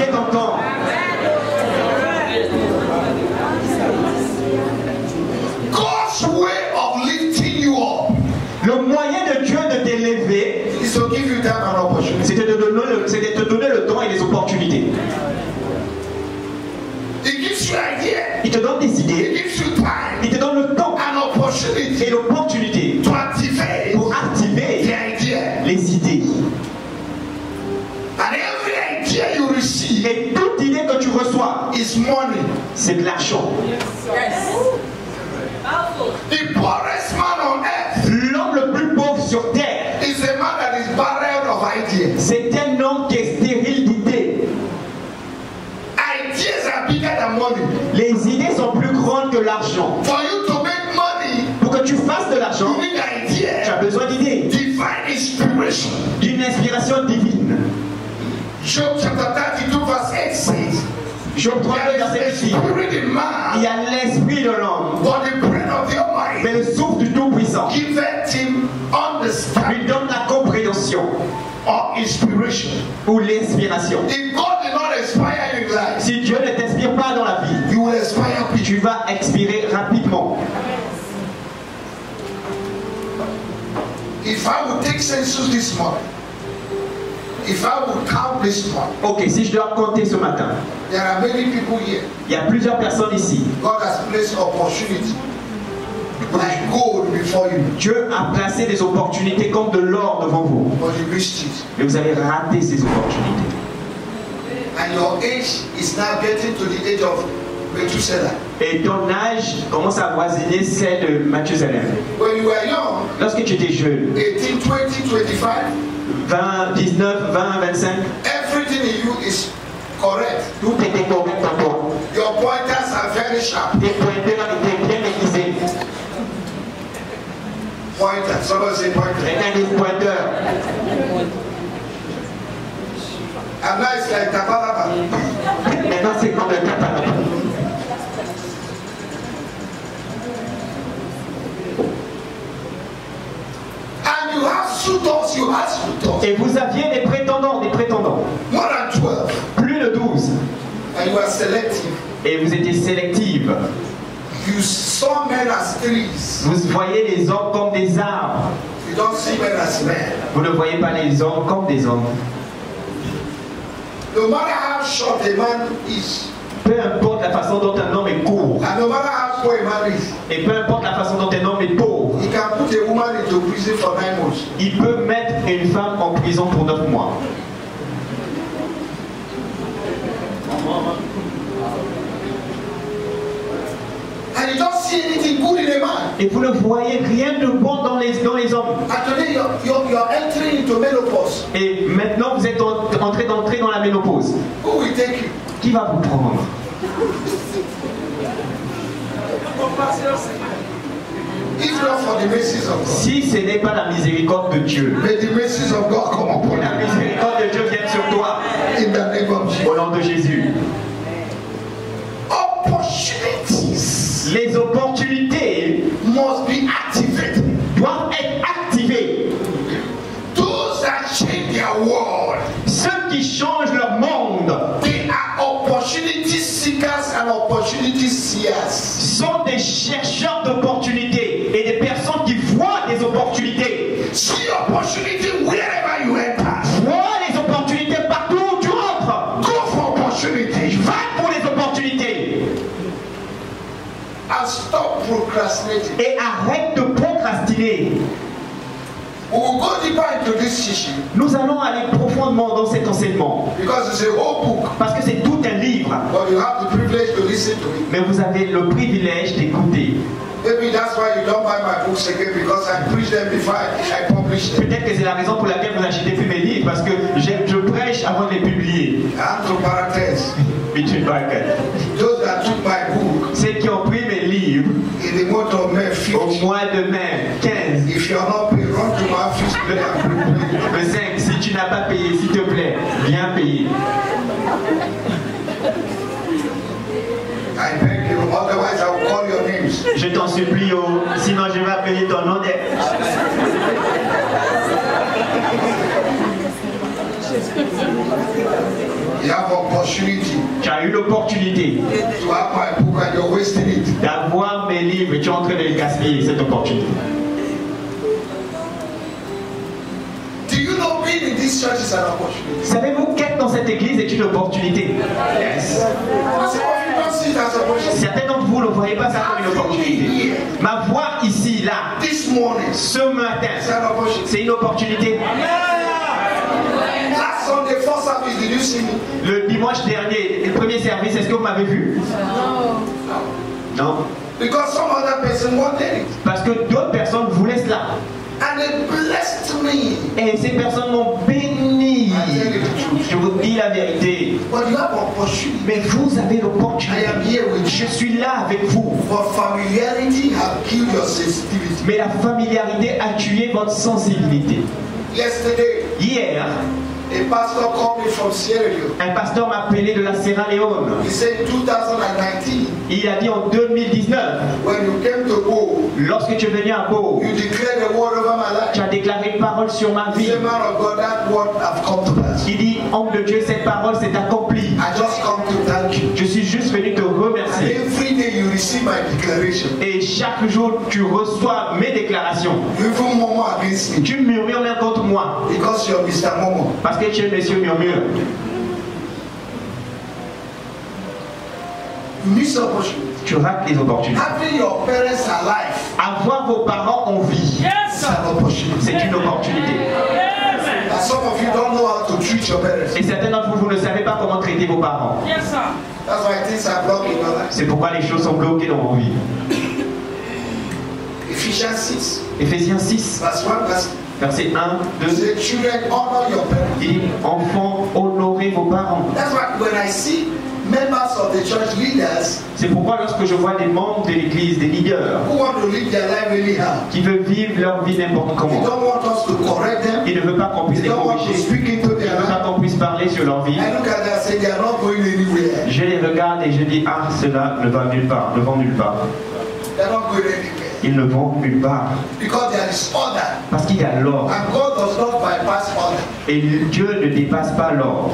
est content. God's way of lifting you up Le moyen de Dieu de t'élever, is to give you time and opportunity. c'est de te donner le temps et les opportunités. He gives you idea. Il te donne des He idées, gives you time il te donne le temps and opportunity et l'opportunité to activate pour activer the idea. les idées. And every idea you receive Et toute idée que tu reçois, is money. c'est de l'argent. The poorest man on earth L'homme le plus pauvre sur terre, is a man that is barren of ideas. c'est un homme qui est stérile d'idées. Ideas are bigger than money. Les idées sont plus grandes que l'argent. For you to make money, Pour que tu fasses de l'argent, you need tu as idea. besoin d'idées, Divine inspiration. d'une inspiration divine. Job chapter 32 verse 8 says, Job 32, there verset is a 6. spirit in Il man, y a l'esprit de l'homme, but the brain of the mais Almighty le souffle du Tout-Puissant giveth him lui understanding donne la compréhension or inspiration. ou l'inspiration. If God did not inspire you in life, Si Dieu ne t'inspire pas dans la vie, you will inspire people. tu vas expirer rapidement. If I would take census this morning, if I would count this morning, Ok, si je dois compter ce matin, there are many people here. il y a plusieurs personnes ici. God has placed opportunity like gold before you, Dieu a placé des opportunités comme de l'or devant vous, but you missed it. mais vous avez raté ces opportunités. And your age is now getting to the age of Methuselah. Et ton âge commence à voisiner celle de Mathusalem. When you were young, Lorsque tu étais jeune, 18, 20, 25, 20, 19, 20, 25, everything in you is correct. tout était correct en toi. Your pointers are very sharp. Tes pointeurs étaient bien aiguisés. Pointers, somebody say pointers. C'était des pointeurs. And now it's like Tabalaba. Maintenant, c'est comme le catalogue. And you have suitors, you have suitors. Et vous aviez des prétendants, More than 12. plus de 12. And you are selective. Et vous étiez sélective. You saw men as trees. Vous voyez les hommes comme des arbres. You don't see men as men. Vous ne voyez pas les hommes comme des hommes. No matter how short a man is, Peu importe la façon dont un homme est court, and no matter how poor a man is, et peu importe la façon dont un homme est pauvre, he can put a woman into prison for 9 months. il peut mettre une femme en prison pour 9 mois. And you don't see anything good in a man. Et vous ne voyez rien de bon dans les hommes. And today you're entering into menopause. Et maintenant, vous êtes en train d'entrer dans la ménopause. Who will take you? Qui va vous prendre? If not for the mercies of God. Si ce n'est pas la miséricorde de Dieu, May the mercies of God come upon la you. miséricorde de Dieu vienne sur toi. In the name of Jesus. Au nom de Jésus. Opportunities Les opportunités must be activated. doivent être activées. Those that change their world, Ceux qui changent leur monde they are opportunity seekers and opportunity seers. sont des chercheurs d'opportunités et des personnes qui voient des opportunités. See opportunity wherever you enter. Voient les opportunités partout où tu entres. Go for opportunity Va pour les opportunités and stop procrastinating. et arrête de procrastiner. We will go deeper into this issue Nous allons aller profondément dans cet enseignement because it's a whole book, parce que c'est tout un livre, but you have the privilege to listen to it. mais vous avez le privilège d'écouter. Maybe that's why you don't buy my books again, because I preach them before I publish them. Peut-être que c'est la raison pour laquelle vous n'achetez plus mes livres, parce que je prêche avant de les publier. And to parenthèse, Between brackets. those that took my book Ceux qui ont pris mes livres in the month of May 5th, au mois de mai 15, if you are not paid, run to my office today and prepare. le 5, si tu n'as pas payé, s'il te plaît, viens payer. I beg you, otherwise I will call your names. Je t'en supplie, oh, sinon je vais appeler ton nom. You have opportunity. Tu as eu l'opportunité To have my book and you're wasting it. d'avoir mes livres et tu es en train de les gaspiller, cette opportunité. Do you know being in this church is an opportunity? Savez-vous qu'être dans cette église est une opportunité? Yes. Some of you don't see it as an opportunity. Certains d'entre vous ne voyez pas ça comme une opportunité. Ma voix ici, là, This morning, ce matin, it's an opportunity. c'est une opportunité. Last Sunday, first service, did you see me? Le dimanche dernier, le premier service, est-ce que vous m'avez vu? Non. Because some other person wanted it. Parce que d'autres personnes voulaient cela. And they blessed me. Et ces personnes m'ont béni. Je vous dis la vérité. But you have opportunity. Mais vous avez I l'opportunité. am here with Je you. suis là avec vous. But familiarity have killed your sensitivity. Mais la familiarité a tué votre sensibilité. Yesterday, Hier, a pastor called me from Sierra Leone. un pasteur m'a appelé de la Sierra Leone. He said 2019, Il a dit en 2019, when you came to Bo, lorsque tu es venu à Beau, you declared the word over my tu life. as déclaré une parole sur ma He vie. said, man of God, that word have come to pass. Il dit, homme de Dieu, cette parole s'est accomplie. I just come to thank you. Je suis juste venu te And remercier. every day you receive my declaration. Et chaque jour, tu reçois mes déclarations. You even murmur against me Tu murmures même contre moi. because you're Mr. Momo. Parce que tu es monsieur murmure. You miss opportunity. Tu rates les opportunités. Having your parents alive Avoir vos parents en vie, is an opportunity. c'est une opportunité. And some of you don't know how to treat your parents. Et certains d'entre vous, vous ne savez pas comment traiter vos parents. That's why things are blocked in your life. C'est pourquoi les choses sont bloquées dans vos vies. Ephesians 6, Éphésiens 6, verse 1, verse verset 1, 2. say, children, honor your parents. Il dit, enfants, honorez vos parents. That's why when I see members of the church leaders C'est pourquoi lorsque je vois des membres de l'église, des leaders, who want to live their life anyhow, qui veulent vivre leur vie n'importe they comment, don't want us to correct them, il ne veut pas qu'on puisse they les don't want to corriger, speak into il ne their veut pas life. qu'on puisse parler sur leur vie. I look at them and say, they are not going anywhere. Je les regarde et je dis, ah, cela ne va nulle part, ne vont nulle part. They are not going anywhere. Ils ne vont nulle part. Because there is order. Parce qu'il y a l'ordre. And God does not bypass order. Et Dieu ne dépasse pas l'ordre.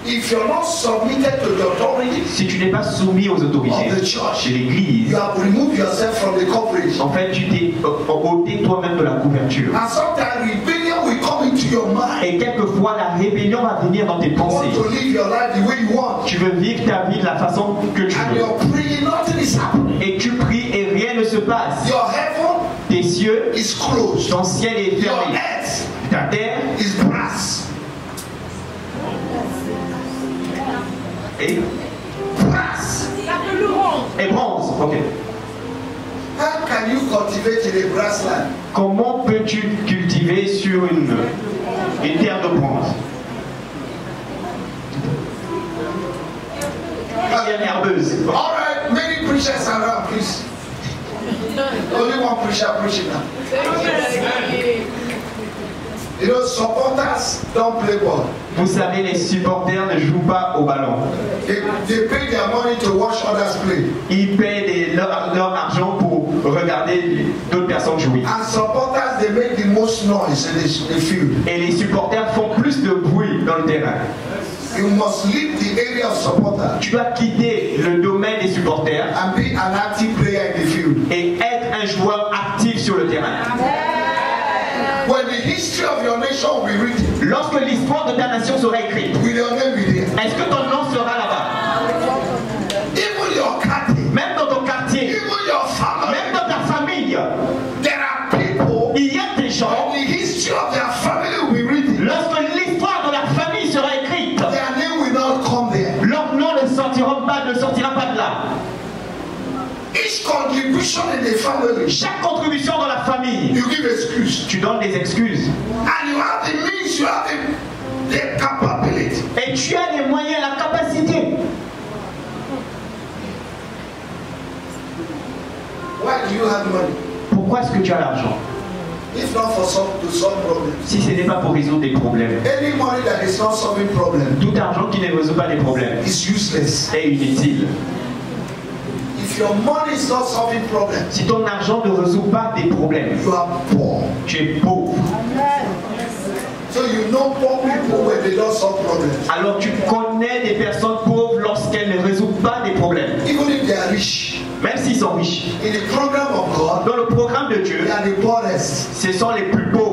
If you're not submitted to the authority Si tu n'es pas soumis aux autorités of the church, de l'église, you have removed yourself from the coverage. en fait, tu t'es ôté toi-même de la couverture. And sometimes rebellion will come into your mind. Et quelquefois, la rébellion va venir dans tes You want pensées. to live your life the way you want. Tu veux vivre ta vie de la façon que tu And veux. you're praying, nothing is happening. Et tu pries et rien ne se passe. Your heaven Tes cieux, is closed. ton ciel est Your fermé. earth Ta terre is brass. est, Brass. bronze. Ok. How can you cultivate in a brass land? Comment peux-tu cultiver sur une terre de bronze? Une herbeuse. All right, many preachers around, please. Only one preacher preaching now. You know, supporters don't play ball. Vous savez, les supporters ne jouent pas au ballon. They pay their money to watch others play. Ils paient leur argent pour regarder d'autres personnes jouer. And supporters, they make the most noise in the field. Et les supporters font plus de bruit dans le terrain. You must leave the area of supporter Tu dois quitter le domaine des supporters and be an active player in the field. et être un joueur actif sur le terrain. When the history of your nation will be written, Lorsque l'histoire de ta nation sera écrite, will your name be there? est-ce que ton nom sera là-bas? Even your country, Même dans ton quartier, even your family, même dans ta famille, there are people, il y a des gens, when the history of their family will be written, lorsque l'histoire de la famille sera écrite, their name will not come there. leur nom ne sortira pas de là. Each contribution in the family, Chaque contribution dans la famille, you give excuse. tu donnes des excuses. And you have the means, you have the capability. Et tu as les moyens, la capacité. Why do you have money? Pourquoi est-ce que tu as l'argent? If not for to solve problems. Si ce n'est pas pour résoudre des problèmes. Any money that is not solving problems Tout argent qui ne résout pas des problèmes is useless. est inutile. If your money is not solving problems, Si ton argent ne résout pas des problèmes, you are poor. tu es pauvre. So you know poor people when they don't solve problems. Alors tu connais des personnes pauvres lorsqu'elles ne résolvent pas des problèmes. Even if they are rich. Même s'ils sont riches. In the program of God, dans le programme de Dieu, they are the poorest. ce sont les plus pauvres.